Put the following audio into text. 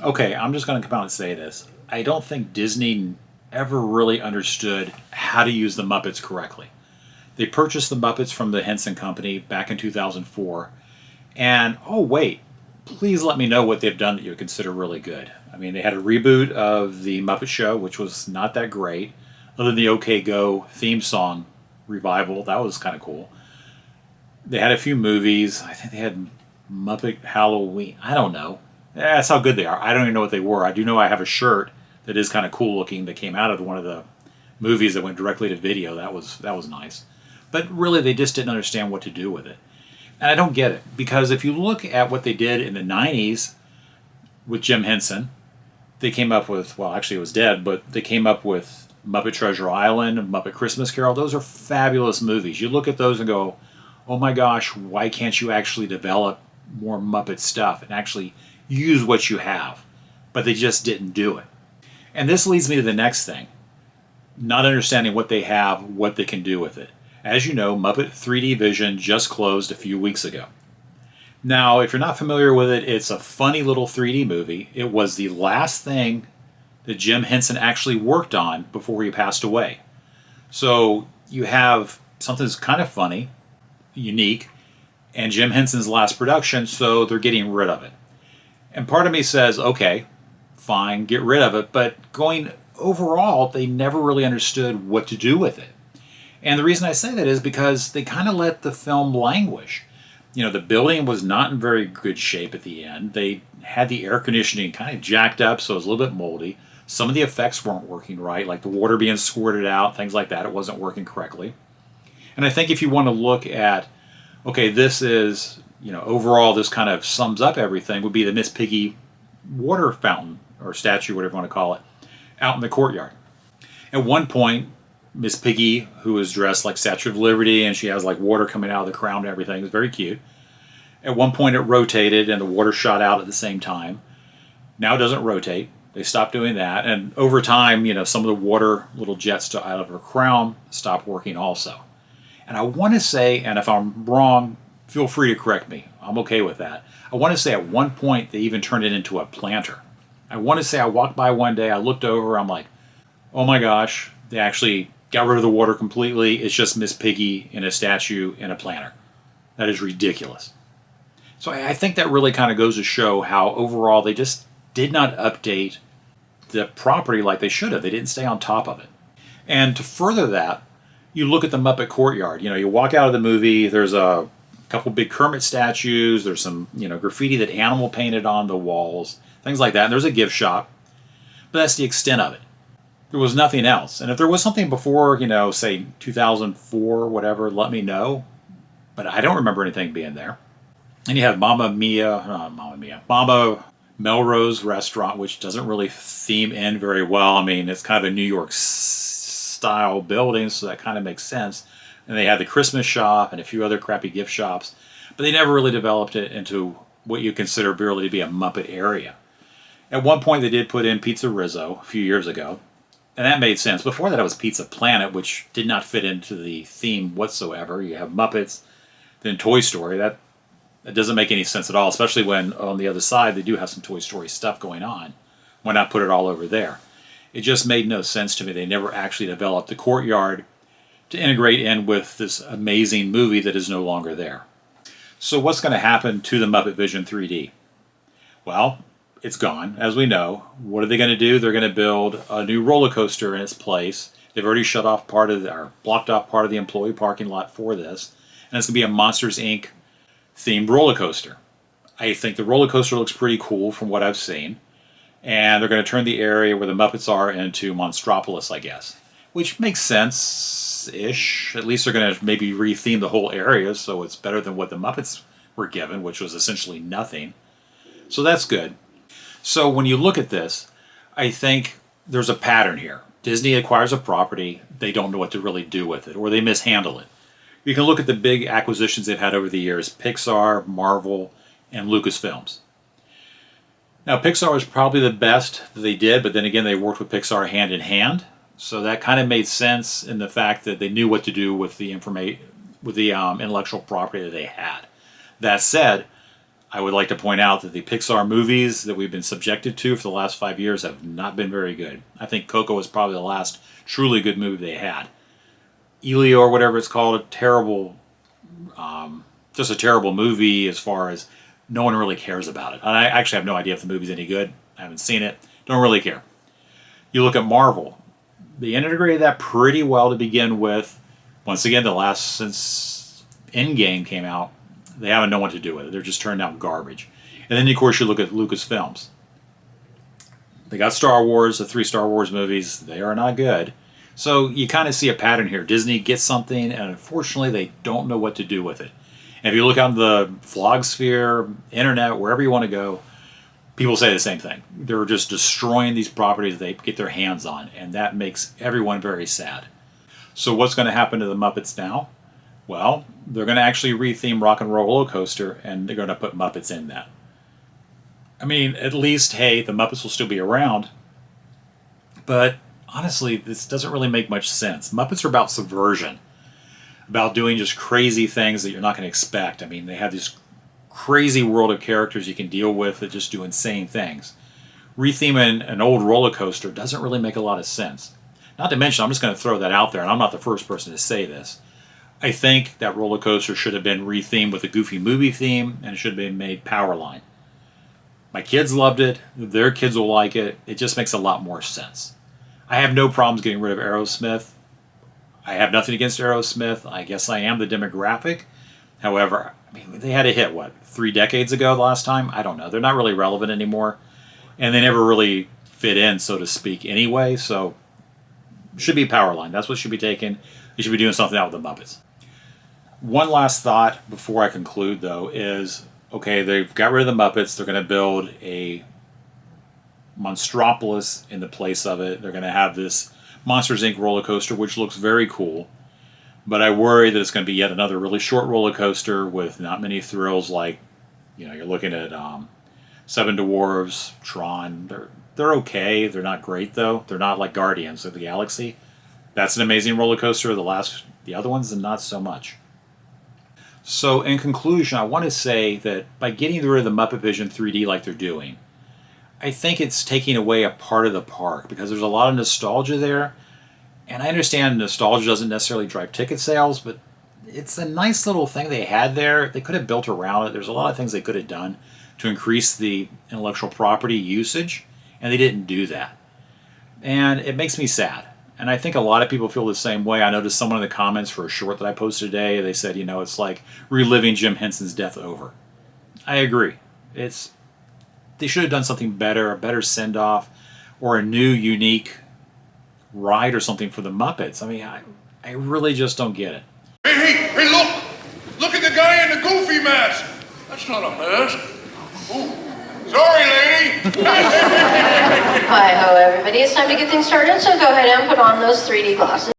Okay, I'm just going to come out and say this. I don't think Disney ever really understood how to use the Muppets correctly. They purchased the Muppets from the Henson Company back in 2004, and oh, wait, please let me know what they've done that you would consider really good. I mean, they had a reboot of the Muppet Show, which was not that great, other than the OK Go theme song revival. That was kind of cool. They had a few movies. I think they had Muppet Halloween. I don't know. That's how good they are. I don't even know what they were. I do know I have a shirt that is kind of cool looking that came out of one of the movies that went directly to video. That was nice. But really, they just didn't understand what to do with it. And I don't get it. Because if you look at what they did in the 90s with Jim Henson, they came up with, well, actually it was dead, but they came up with Muppet Treasure Island, Muppet Christmas Carol. Those are fabulous movies. You look at those and go, oh my gosh, why can't you actually develop more Muppet stuff and actually use what you have? But they just didn't do it. And this leads me to the next thing. Not understanding what they have, what they can do with it. As you know, Muppet 3D Vision just closed a few weeks ago. Now, if you're not familiar with it, it's a funny little 3D movie. It was the last thing that Jim Henson actually worked on before he passed away. So you have something that's kind of funny, unique, and Jim Henson's last production, so they're getting rid of it. And part of me says, okay, fine, get rid of it, but going overall, they never really understood what to do with it. And the reason I say that is because they kind of let the film languish. You know, the building was not in very good shape at the end. They had the air conditioning kind of jacked up, so it was a little bit moldy. Some of the effects weren't working right, like the water being squirted out, things like that. It wasn't working correctly. And I think if you want to look at, okay, this is, you know, overall this kind of sums up everything, would be the Miss Piggy water fountain, or statue, whatever you want to call it, out in the courtyard. At one point, Miss Piggy, who is dressed like Statue of Liberty, and she has like water coming out of the crown and everything. It's very cute. At one point it rotated and the water shot out at the same time. Now it doesn't rotate. They stopped doing that. And over time, you know, some of the water little jets out of her crown stopped working also. And I want to say, and if I'm wrong, feel free to correct me. I'm okay with that. I want to say at one point they even turned it into a planter. I want to say I walked by one day, I looked over, I'm like, oh my gosh, they actually got rid of the water completely. It's just Miss Piggy in a statue in a planter. That is ridiculous. So I think that really kind of goes to show how overall they just did not update the property like they should have. They didn't stay on top of it. And to further that, you look at the Muppet Courtyard. You know, you walk out of the movie, there's a couple big Kermit statues, there's some, you know, graffiti that Animal painted on the walls, things like that. And there's a gift shop. But that's the extent of it. There was nothing else. And if there was something before, you know, say 2004 or whatever, let me know. But I don't remember anything being there. And you have Mama Melrose Restaurant, which doesn't really theme in very well. I mean, it's kind of a New York style building, so that kind of makes sense. And they had the Christmas shop and a few other crappy gift shops. But they never really developed it into what you consider really to be a Muppet area. At one point, they did put in Pizza Rizzo a few years ago. And that made sense. Before that, it was Pizza Planet, which did not fit into the theme whatsoever. You have Muppets, then Toy Story. That doesn't make any sense at all, especially when on the other side they do have some Toy Story stuff going on. Why not put it all over there? It just made no sense to me. They never actually developed the courtyard to integrate in with this amazing movie that is no longer there. So what's going to happen to the Muppet Vision 3D? Well, it's gone, as we know. What are they going to do? They're going to build a new roller coaster in its place. They've already shut off or blocked off part of the employee parking lot for this. And it's going to be a Monsters, Inc. themed roller coaster. I think the roller coaster looks pretty cool from what I've seen. And they're going to turn the area where the Muppets are into Monstropolis, I guess. Which makes sense-ish. At least they're going to maybe retheme the whole area so it's better than what the Muppets were given, which was essentially nothing. So that's good. So when you look at this, I think there's a pattern here. Disney acquires a property, they don't know what to really do with it, or they mishandle it. You can look at the big acquisitions they've had over the years, Pixar, Marvel, and Lucasfilms. Now, Pixar is probably the best that they did, but then again, they worked with Pixar hand in hand. So that kind of made sense in the fact that they knew what to do with the intellectual property that they had. That said, I would like to point out that the Pixar movies that we've been subjected to for the last 5 years have not been very good. I think Coco was probably the last truly good movie they had. Elio, or whatever it's called, a terrible, just a terrible movie as far as no one really cares about it. I actually have no idea if the movie's any good. I haven't seen it. Don't really care. You look at Marvel. They integrated that pretty well to begin with. Once again, since Endgame came out, they haven't known what to do with it. They're just turned out garbage. And then, of course, you look at Lucasfilms. They got Star Wars, the 3 Star Wars movies. They are not good. So you kind of see a pattern here. Disney gets something, and unfortunately, they don't know what to do with it. And if you look on the vlog sphere, internet, wherever you want to go, people say the same thing. They're just destroying these properties they get their hands on, and that makes everyone very sad. So what's going to happen to the Muppets now? Well, they're going to actually retheme Rock and Roll Roller Coaster, and they're going to put Muppets in that. I mean, at least, hey, the Muppets will still be around. But honestly, this doesn't really make much sense. Muppets are about subversion, about doing just crazy things that you're not going to expect. I mean, they have this crazy world of characters you can deal with that just do insane things. Retheming an old roller coaster doesn't really make a lot of sense. Not to mention, I'm just going to throw that out there, and I'm not the first person to say this. I think that roller coaster should have been rethemed with a Goofy movie theme, and it should have been made Powerline. My kids loved it. Their kids will like it. It just makes a lot more sense. I have no problems getting rid of Aerosmith. I have nothing against Aerosmith. I guess I am the demographic. However, I mean, they had a hit, 3 decades ago the last time? I don't know. They're not really relevant anymore. And they never really fit in, so to speak, anyway. So, should be Powerline. That's what should be taken. They should be doing something out with the Muppets. One last thought before I conclude, though, is, okay, they've got rid of the Muppets. They're going to build a Monstropolis in the place of it. They're going to have this Monsters, Inc. roller coaster, which looks very cool. But I worry that it's going to be yet another really short roller coaster with not many thrills like, you're looking at Seven Dwarfs, Tron. They're okay. They're not great, though. They're not like Guardians of the Galaxy. That's an amazing roller coaster. The other ones, not so much. So, in conclusion, I want to say that by getting rid of the Muppet Vision 3D like they're doing, I think it's taking away a part of the park because there's a lot of nostalgia there. And I understand nostalgia doesn't necessarily drive ticket sales, but it's a nice little thing they had there. They could have built around it. There's a lot of things they could have done to increase the intellectual property usage, and they didn't do that. And it makes me sad. And I think a lot of people feel the same way. I noticed someone in the comments for a short that I posted today, they said, it's like reliving Jim Henson's death over. I agree. They should have done something better, a better send-off, or a new, unique ride or something for the Muppets. I mean, I really just don't get it. Hey, look! Look at the guy in the Goofy mask! That's not a mask. Ooh. Sorry, lady! Hi-ho, everybody. It's time to get things started, so go ahead and put on those 3D glasses.